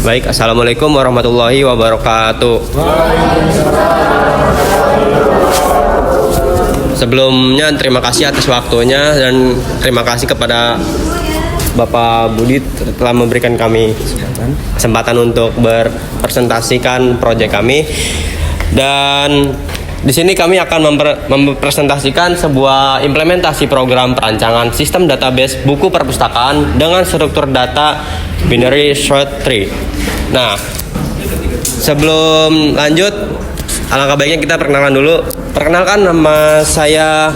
Baik, Assalamualaikum warahmatullahi wabarakatuh. Sebelumnya terima kasih atas waktunya dan terima kasih kepada Bapak Budi telah memberikan kami kesempatan untuk berpresentasikan proyek kami. Dan di sini kami akan mempresentasikan sebuah implementasi program perancangan sistem database buku perpustakaan dengan struktur data binary search tree. Nah, sebelum lanjut, alangkah baiknya kita perkenalan dulu. Perkenalkan, nama saya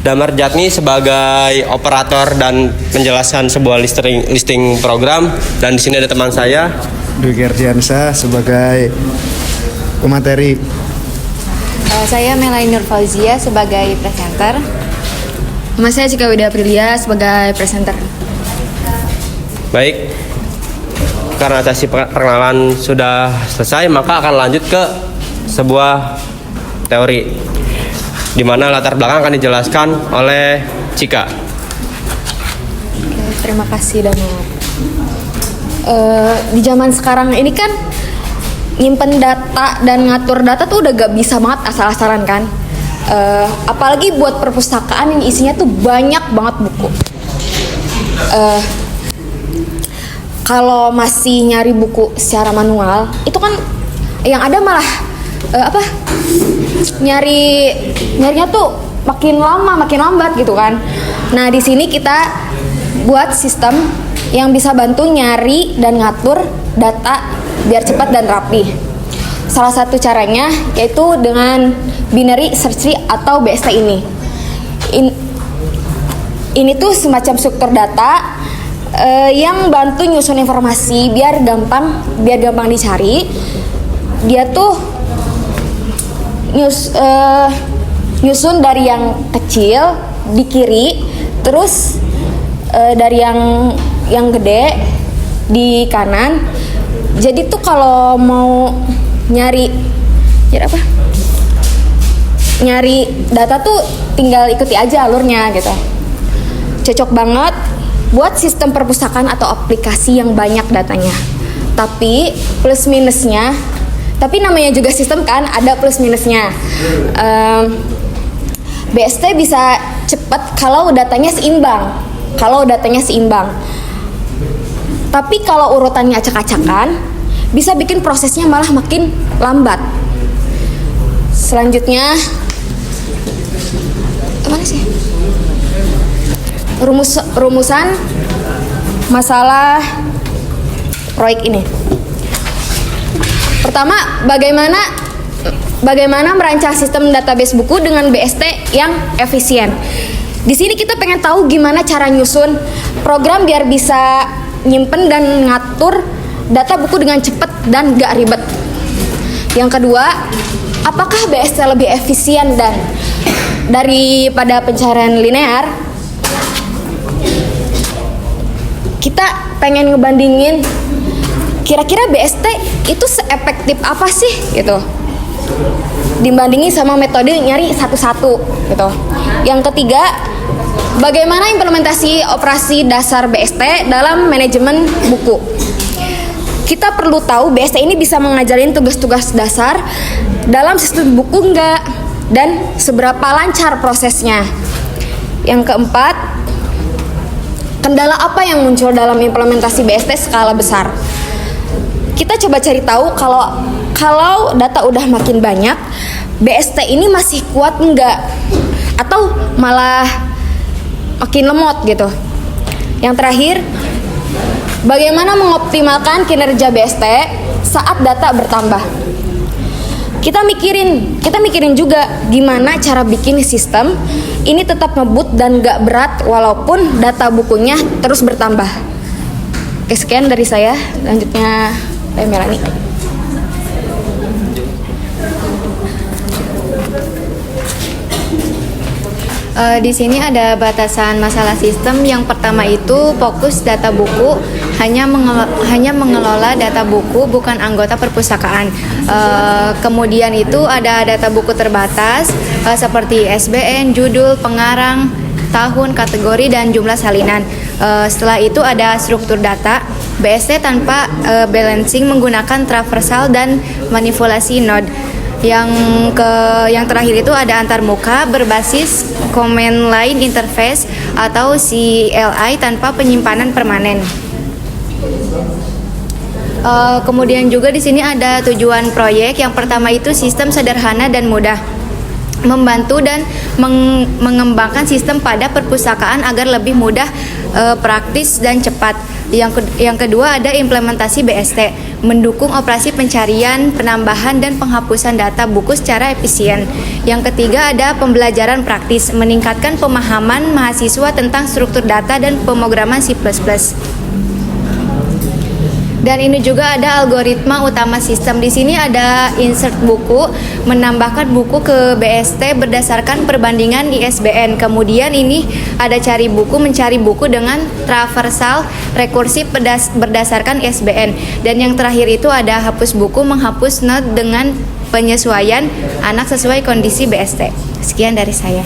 Damar Jatni sebagai operator dan menjelaskan sebuah listing program. Dan di sini ada teman saya, Dwi Gerdiansa sebagai pemateri. Saya Melanie Nur Fauzia sebagai presenter. Nama saya Cika Wida Aprilia sebagai presenter. Baik, karena sesi perkenalan sudah selesai, maka akan lanjut ke sebuah teori di mana latar belakang akan dijelaskan oleh Cika. Oke, terima kasih Damar. Di zaman sekarang ini kan nyimpen data dan ngatur data tuh udah gak bisa banget asal-asalan kan. Apalagi buat perpustakaan yang isinya tuh banyak banget buku. Kalau masih nyari buku secara manual, itu kan yang ada malah nyarinya tuh makin lama makin lambat gitu kan. Nah, di sini kita buat sistem yang bisa bantu nyari dan ngatur data biar cepat dan rapi. Salah satu caranya yaitu dengan binary search tree atau BST ini. Ini tuh semacam struktur data yang bantu nyusun informasi biar gampang dicari. Dia tuh nyusun dari yang kecil di kiri, terus dari yang gede di kanan. Jadi tuh kalau mau nyari data tuh tinggal ikuti aja alurnya gitu. Cocok banget buat sistem perpustakaan atau aplikasi yang banyak datanya. Tapi plus minusnya, tapi namanya juga sistem kan, ada plus minusnya. BST bisa cepat kalau datanya seimbang. Tapi kalau urutannya acak-acakan, bisa bikin prosesnya malah makin lambat. Selanjutnya, mana sih? Rumusan masalah proyek ini. Pertama, bagaimana merancang sistem database buku dengan BST yang efisien. Di sini kita pengen tahu gimana cara nyusun program biar bisa nyimpen dan ngatur data buku dengan cepat dan gak ribet. Yang kedua, apakah BST lebih efisien dan daripada pencarian linear? Kita pengen ngebandingin kira-kira BST itu seefektif apa sih gitu, dibandingin sama metode nyari satu-satu gitu. Yang ketiga, bagaimana implementasi operasi dasar BST dalam manajemen buku. Kita perlu tahu BST ini bisa mengajarin tugas-tugas dasar dalam sistem buku enggak, dan seberapa lancar prosesnya. Yang keempat, kendala apa yang muncul dalam implementasi BST skala besar. Kita coba cari tahu kalau data udah makin banyak, BST ini masih kuat enggak, atau malah makin lemot gitu. Yang terakhir, bagaimana mengoptimalkan kinerja BST saat data bertambah. Kita mikirin juga gimana cara bikin sistem ini tetap ngebut dan gak berat walaupun data bukunya terus bertambah. Oke, sekian dari saya. Lanjutnya Melanie. Di sini ada batasan masalah sistem. Yang pertama itu fokus data buku, hanya mengelola data buku, bukan anggota perpustakaan. Kemudian itu ada data buku terbatas seperti SBN, judul, pengarang, tahun, kategori, dan jumlah salinan. Setelah itu ada struktur data. BST tanpa balancing menggunakan traversal dan manipulasi node. Yang terakhir itu ada antarmuka berbasis command line interface atau CLI tanpa penyimpanan permanen. Kemudian juga di sini ada tujuan proyek. Yang pertama itu sistem sederhana dan mudah, membantu dan mengembangkan sistem pada perpustakaan agar lebih mudah, praktis dan cepat. Yang kedua ada implementasi BST, mendukung operasi pencarian, penambahan dan penghapusan data buku secara efisien. Yang ketiga ada pembelajaran praktis, meningkatkan pemahaman mahasiswa tentang struktur data dan pemrograman C++. Dan ini juga ada algoritma utama sistem. Di sini ada insert buku, menambahkan buku ke BST berdasarkan perbandingan ISBN. Kemudian ini ada cari buku, mencari buku dengan traversal rekursif berdasarkan ISBN. Dan yang terakhir itu ada hapus buku, menghapus note dengan penyesuaian anak sesuai kondisi BST. Sekian dari saya.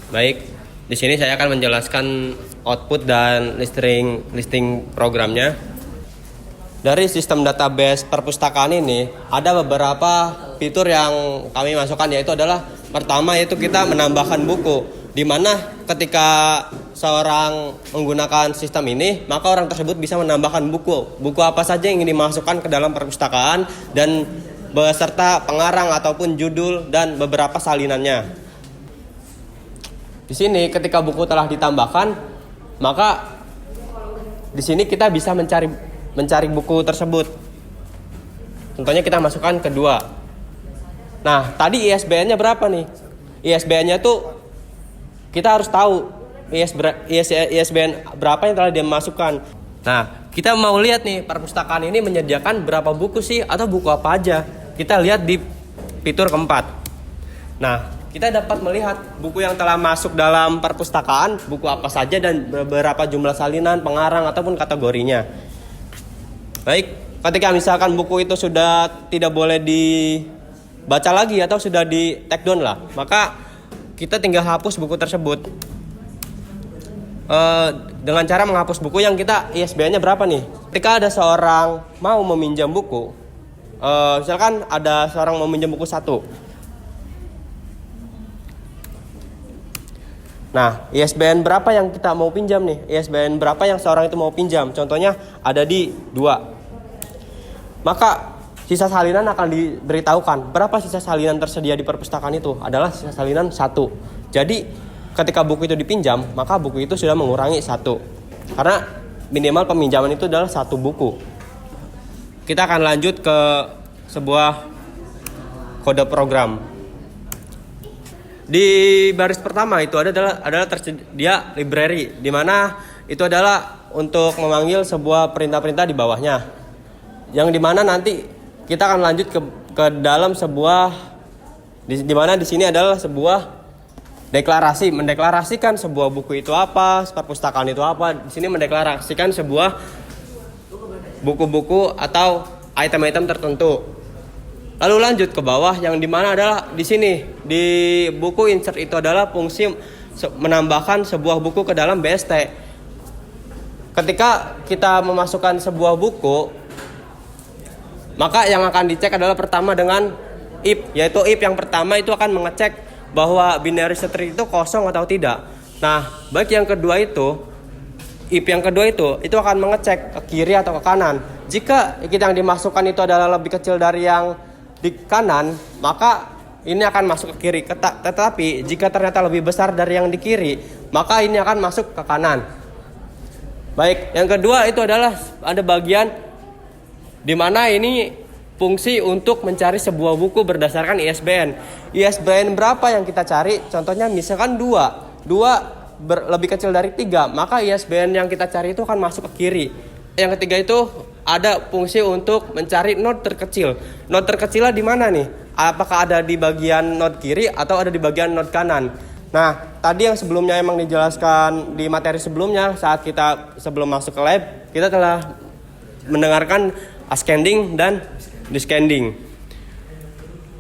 Baik, di sini saya akan menjelaskan output dan listing programnya. Dari sistem database perpustakaan ini ada beberapa fitur yang kami masukkan, yaitu adalah pertama yaitu kita menambahkan buku, di mana ketika seorang menggunakan sistem ini maka orang tersebut bisa menambahkan buku apa saja yang ingin dimasukkan ke dalam perpustakaan dan beserta pengarang ataupun judul dan beberapa salinannya. Di sini ketika buku telah ditambahkan, maka di sini kita bisa mencari buku tersebut. Contohnya kita masukkan kedua. Nah, tadi ISBN-nya berapa nih? ISBN-nya tuh kita harus tahu ISBN berapa yang telah dimasukkan. Nah, kita mau lihat nih perpustakaan ini menyediakan berapa buku sih atau buku apa aja. Kita lihat di fitur keempat. Nah, kita dapat melihat buku yang telah masuk dalam perpustakaan, buku apa saja dan beberapa jumlah salinan, pengarang ataupun kategorinya. Baik, ketika misalkan buku itu sudah tidak boleh dibaca lagi atau sudah di take down lah, maka kita tinggal hapus buku tersebut. Dengan cara menghapus buku yang kita ISBN-nya berapa nih? Ketika ada seorang mau meminjam buku, misalkan ada seorang mau meminjam buku 1. Nah, ISBN berapa yang kita mau pinjam nih? ISBN berapa yang seorang itu mau pinjam? Contohnya ada di 2. Maka sisa salinan akan diberitahukan. Berapa sisa salinan tersedia di perpustakaan itu? Adalah sisa salinan 1. Jadi ketika buku itu dipinjam, maka buku itu sudah mengurangi 1. Karena minimal peminjaman itu adalah 1 buku. Kita akan lanjut ke sebuah kode program. Di baris pertama itu adalah tersedia library, di mana itu adalah untuk memanggil sebuah perintah-perintah di bawahnya. Yang di mana nanti kita akan lanjut ke dalam sebuah di mana di sini adalah sebuah deklarasi, mendeklarasikan sebuah buku itu apa, perpustakaan itu apa. Di sini mendeklarasikan sebuah buku-buku atau item-item tertentu. Lalu lanjut ke bawah yang dimana adalah di sini di buku insert itu adalah fungsi menambahkan sebuah buku ke dalam BST. Ketika kita memasukkan sebuah buku, maka yang akan dicek adalah pertama dengan if, yaitu if yang pertama itu akan mengecek bahwa binary string itu kosong atau tidak. Nah, baik yang kedua itu if yang kedua itu akan mengecek ke kiri atau ke kanan. Jika yang dimasukkan itu adalah lebih kecil dari yang di kanan, maka ini akan masuk ke kiri. Tetapi jika ternyata lebih besar dari yang di kiri, maka ini akan masuk ke kanan. Baik, yang kedua itu adalah ada bagian di mana ini fungsi untuk mencari sebuah buku berdasarkan ISBN. ISBN berapa yang kita cari? Contohnya misalkan 2 lebih kecil dari 3, maka ISBN yang kita cari itu akan masuk ke kiri. Yang ketiga itu ada fungsi untuk mencari node terkecil. Node terkecilnya di mana nih? Apakah ada di bagian node kiri atau ada di bagian node kanan? Nah, tadi yang sebelumnya emang dijelaskan di materi sebelumnya saat kita sebelum masuk ke lab, kita telah mendengarkan ascending dan descending.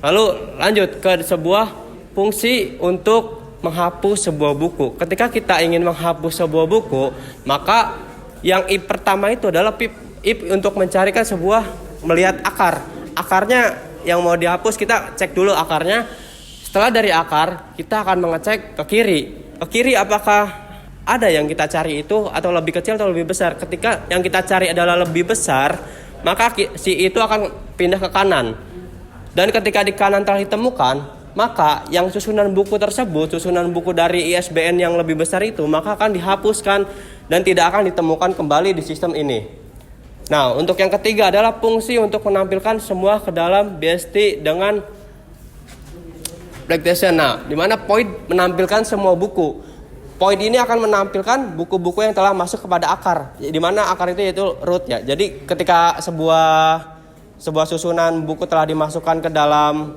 Lalu lanjut ke sebuah fungsi untuk menghapus sebuah buku. Ketika kita ingin menghapus sebuah buku, maka yang IP pertama itu adalah IP untuk mencarikan sebuah, melihat akar. Akarnya yang mau dihapus, kita cek dulu akarnya. Setelah dari akar, kita akan mengecek ke kiri. Ke kiri apakah ada yang kita cari itu atau lebih kecil atau lebih besar. Ketika yang kita cari adalah lebih besar, maka si itu akan pindah ke kanan. Dan ketika di kanan telah ditemukan, maka yang susunan buku tersebut, susunan buku dari ISBN yang lebih besar itu, maka akan dihapuskan dan tidak akan ditemukan kembali di sistem ini. Nah, untuk yang ketiga adalah fungsi untuk menampilkan semua ke dalam BST dengan Blacktation. Nah, di mana Point menampilkan semua buku. Point ini akan menampilkan buku-buku yang telah masuk kepada akar, di mana akar itu yaitu root ya. Jadi ketika sebuah susunan buku telah dimasukkan ke dalam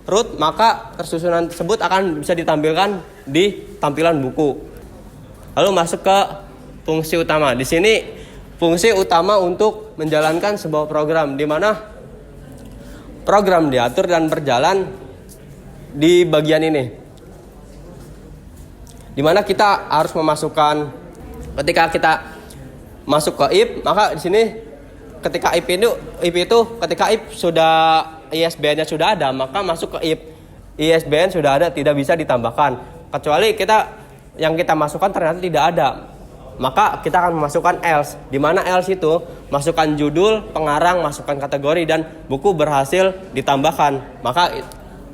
root, maka susunan tersebut akan bisa ditampilkan di tampilan buku. Lalu masuk ke fungsi utama. Di sini fungsi utama untuk menjalankan sebuah program, di mana program diatur dan berjalan di bagian ini. Di mana kita harus memasukkan, ketika kita masuk ke IP, maka di sini ketika IP itu ketika IP sudah ISBN-nya sudah ada, maka masuk ke IP. ISBN sudah ada, tidak bisa ditambahkan. Kecuali yang kita masukkan ternyata tidak ada, maka kita akan memasukkan else. Di mana else itu masukkan judul, pengarang, masukkan kategori, dan buku berhasil ditambahkan. Maka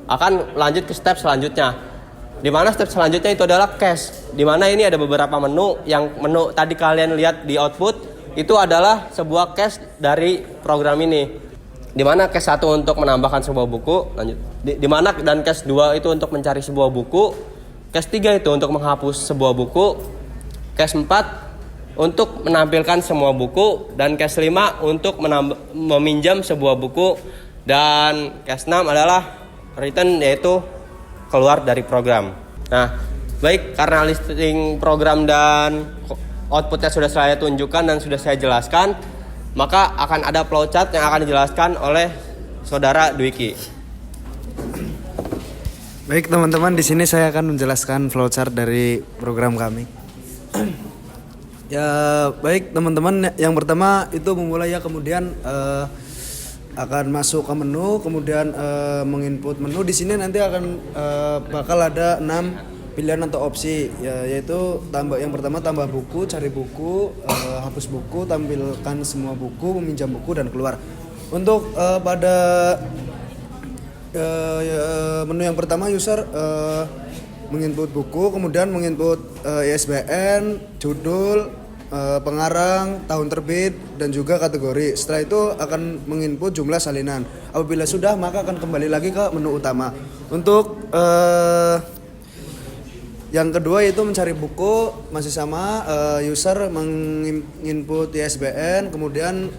akan lanjut ke step selanjutnya. Di mana step selanjutnya itu adalah cache. Di mana ini ada beberapa menu. Yang menu tadi kalian lihat di output itu adalah sebuah cache dari program ini. Di mana cache 1 untuk menambahkan sebuah buku, lanjut. Di mana dan cache 2 itu untuk mencari sebuah buku, cache 3 itu untuk menghapus sebuah buku, cache 4 untuk menampilkan semua buku, dan cache 5 untuk meminjam sebuah buku, dan cache 6 adalah return, yaitu keluar dari program. Nah, baik, karena listing program dan outputnya sudah saya tunjukkan dan sudah saya jelaskan, maka akan ada flowchart yang akan dijelaskan oleh saudara Dwiki. Baik teman-teman, di sini saya akan menjelaskan flowchart dari program kami. Ya baik teman-teman, yang pertama itu memulai ya, kemudian akan masuk ke menu, kemudian menginput menu. Di sini nanti akan bakal ada 6 pilihan atau opsi ya, yaitu yang pertama tambah buku, cari buku, hapus buku, tampilkan semua buku, meminjam buku, dan keluar. Untuk pada menu yang pertama, user menginput buku, kemudian menginput ISBN, judul, pengarang, tahun terbit, dan juga kategori. Setelah itu akan menginput jumlah salinan. Apabila sudah, maka akan kembali lagi ke menu utama. Untuk yang kedua yaitu mencari buku, masih sama, user menginput ISBN, kemudian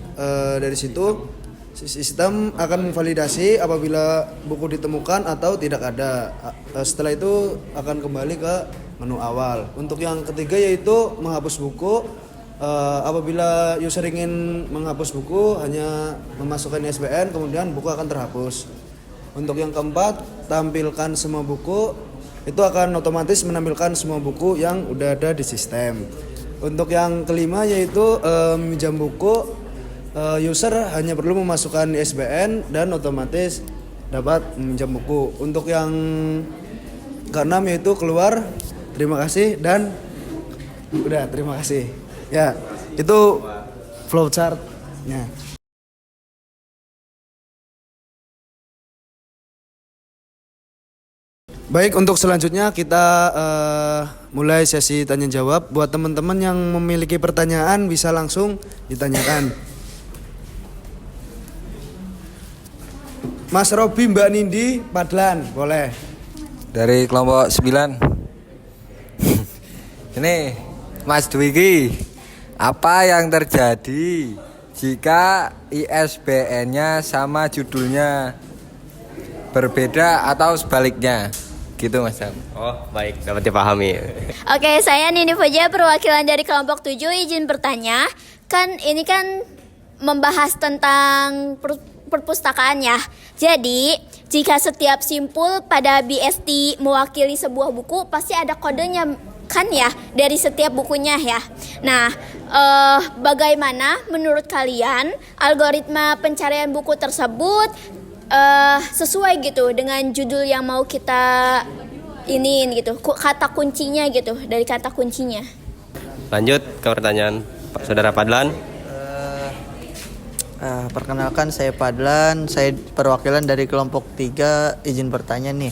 dari situ sistem akan memvalidasi apabila buku ditemukan atau tidak ada. Setelah itu akan kembali ke menu awal. Untuk yang ketiga yaitu menghapus buku. Apabila user ingin menghapus buku, hanya memasukkan ISBN, kemudian buku akan terhapus. Untuk yang keempat, tampilkan semua buku. Itu akan otomatis menampilkan semua buku yang udah ada di sistem. Untuk yang kelima yaitu meminjam buku, user hanya perlu memasukkan ISBN dan otomatis dapat meminjam buku. Untuk yang keenam yaitu keluar, terima kasih, dan udah, terima kasih. Ya, itu flowchart-nya. Baik, untuk selanjutnya kita mulai sesi tanya jawab. Buat teman-teman yang memiliki pertanyaan bisa langsung ditanyakan. Mas Robi, Mbak Nindi, Padlan, boleh. Dari kelompok 9. Ini Mas Dwiki, apa yang terjadi jika ISBN-nya sama judulnya berbeda atau sebaliknya? Gitu Mas Sam. Oh, baik, dapat dipahami. Oke, saya Nini Foja, perwakilan dari kelompok 7, izin bertanya. Kan ini kan membahas tentang perpustakaan ya. Jadi, Jika setiap simpul pada BST mewakili sebuah buku, pasti ada kodenya kan ya dari setiap bukunya ya. Nah, bagaimana menurut kalian algoritma pencarian buku tersebut sesuai gitu dengan judul yang mau kita iniin gitu, kata kuncinya gitu, dari kata kuncinya. Lanjut ke pertanyaan Pak Saudara Padlan. Perkenalkan, saya Padlan, saya perwakilan dari kelompok 3, izin bertanya nih.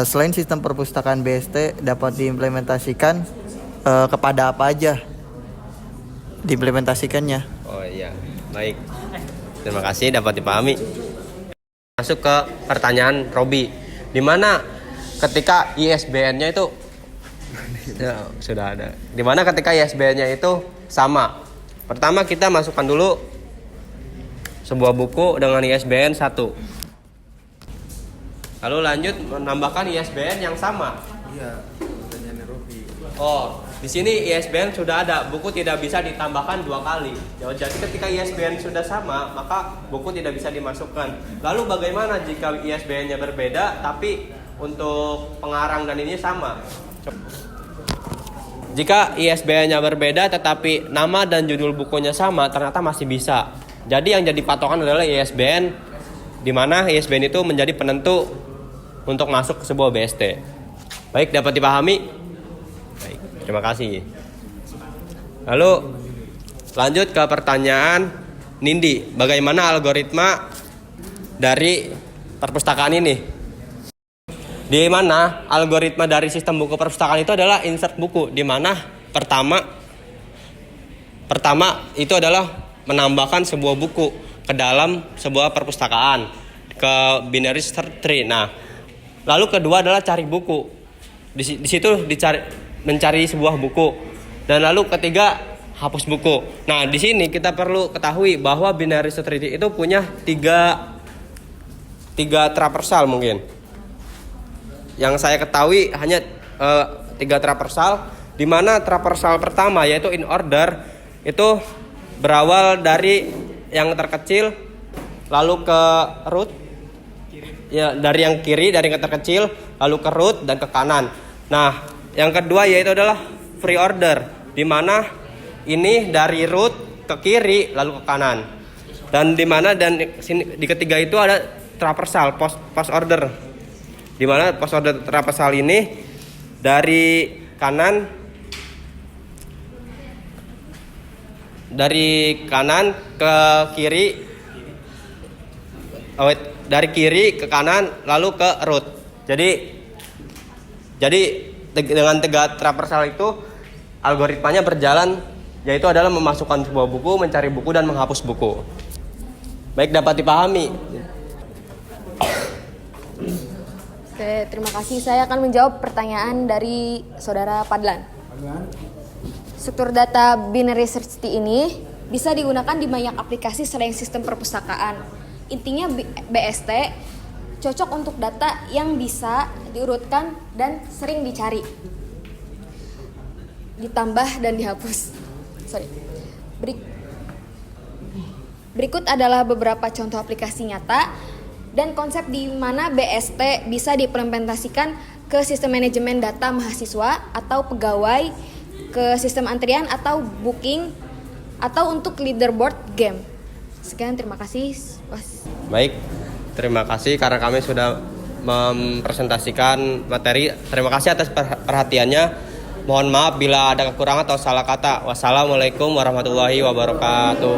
Selain sistem perpustakaan BST dapat diimplementasikan kepada apa aja diimplementasikannya? Oh iya, baik. Terima kasih, dapat dipahami. Masuk ke pertanyaan Robi. Di mana ketika ISBN-nya itu ya, sudah ada. Di mana ketika ISBN-nya itu sama. Pertama kita masukkan dulu sebuah buku dengan ISBN 1. Lalu lanjut menambahkan ISBN yang sama. Iya, pertanyaan Robi. Oh, di sini ISBN sudah ada, buku tidak bisa ditambahkan 2 kali. Jadi ketika ISBN sudah sama, maka buku tidak bisa dimasukkan. Lalu bagaimana jika ISBN-nya berbeda, tapi untuk pengarang dan ini sama? Jika ISBN-nya berbeda, tetapi nama dan judul bukunya sama, ternyata masih bisa. Jadi yang jadi patokan adalah ISBN, di mana ISBN itu menjadi penentu untuk masuk ke sebuah BST. Baik, dapat dipahami? Baik, terima kasih. Lalu lanjut ke pertanyaan Nindi. Bagaimana algoritma dari perpustakaan ini? Di mana algoritma dari sistem buku perpustakaan itu adalah insert buku, di mana pertama itu adalah menambahkan sebuah buku ke dalam sebuah perpustakaan ke binary search tree. Nah, lalu kedua adalah cari buku. Di situ mencari sebuah buku. Dan lalu ketiga hapus buku. Nah, di sini kita perlu ketahui bahwa binary search tree itu punya tiga traversal mungkin. Yang saya ketahui hanya 3 traversal, di mana traversal pertama yaitu in order itu berawal dari yang terkecil lalu ke root, ya dari yang kiri, dari yang terkecil lalu ke root dan ke kanan. Nah, yang kedua yaitu adalah free order, di mana ini dari root ke kiri lalu ke kanan. Dan di mana di ketiga itu ada traversal post order, di mana post order traversal ini dari kanan ke kiri, dari kiri ke kanan lalu ke root. Jadi dengan 3 traversal itu algoritmanya berjalan, yaitu adalah memasukkan sebuah buku, mencari buku dan menghapus buku. Baik, dapat dipahami. Oke, terima kasih. Saya akan menjawab pertanyaan dari Saudara Padlan. Struktur data binary search tree ini bisa digunakan di banyak aplikasi selain sistem perpustakaan. Intinya BST cocok untuk data yang bisa diurutkan dan sering dicari, ditambah dan dihapus. Berikut adalah beberapa contoh aplikasi nyata dan konsep di mana BST bisa diimplementasikan ke sistem manajemen data mahasiswa atau pegawai, ke sistem antrian atau booking, atau untuk leaderboard game. Sekian, terima kasih. Baik, terima kasih karena kami sudah mempresentasikan materi. Terima kasih atas perhatiannya. Mohon maaf bila ada kekurangan atau salah kata. Wassalamualaikum warahmatullahi wabarakatuh.